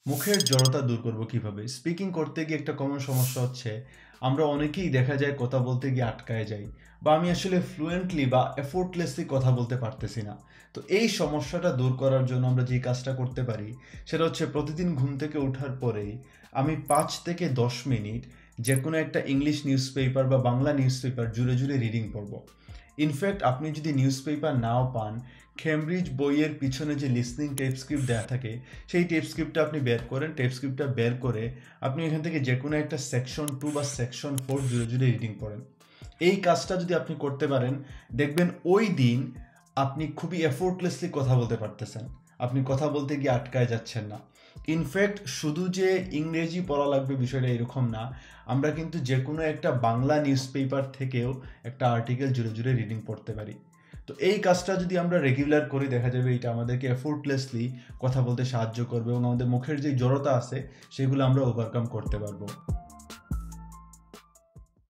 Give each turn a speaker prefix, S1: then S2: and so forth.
S1: মুখের জড়তা দূর করব কিভাবে? স্পিকিং করতে গিয়ে একটা কমন সমস্যা হচ্ছে, আমরা অনেকেই দেখা যায় কথা বলতে গিয়ে আটকায় যাই। বা আমি আসলে ফ্লুয়েন্টলি বা এফোর্টলেসলি কথা বলতে পারতেছি না। তো এই সমস্যাটা দূর করার জন্য আমরা যেই কাজটা করতে পারি, সেটা হচ্ছে প্রতিদিন ঘুম থেকে ওঠার পরেই আমি ৫ থেকে ১০ মিনিট যেকোনো একটা ইংলিশ নিউজ পেপার বা বাংলা নিউজ পেপার জুড়ে, জুড়ে রিডিং পড়ব। ইনফ্যাক্ট আপনি যদি নিউজ পেপার নাও পান, কেমব্রিজ বইয়ের পিছনে যে লিসনিং টেপ স্ক্রিপ্ট দেয়া থাকে, সেই টেপ স্ক্রিপ্টটা আপনি বের করেন। টেপ স্ক্রিপ্টটা বের করে আপনি এখান থেকে যেকোনো একটা সেকশন 2 বা সেকশন 4 জুড়ে, জুড়ে রিডিং পড়েন। এই কাজটা যদি আপনি করতে পারেন, দেখবেন ওই দিন আপনি খুবই এফোর্টলেসলি কথা বলতে পারতেছেন। আপনি কথা বলতে গিয়ে আটকায় যাচ্ছেন না। ইনফ্যাক্ট শুধু যে ইংরেজি পড়া লাগবে বিষয়টা এরকম না। আমরা কিন্তু যেকোনো একটা বাংলা নিউজ পেপার থেকেও একটা আর্টিকেল জুড়ে, জুড়ে রিডিং পড়তে পারি। তো এই কাজটা যদি আমরা রেগুলার করি, দেখা যাবে এটা আমাদেরকে এফোর্টলেসলি কথা বলতে সাহায্য করবে এবং আমাদের মুখের যে জড়তা আছে সেগুলো আমরা ওভারকাম করতে পারবো।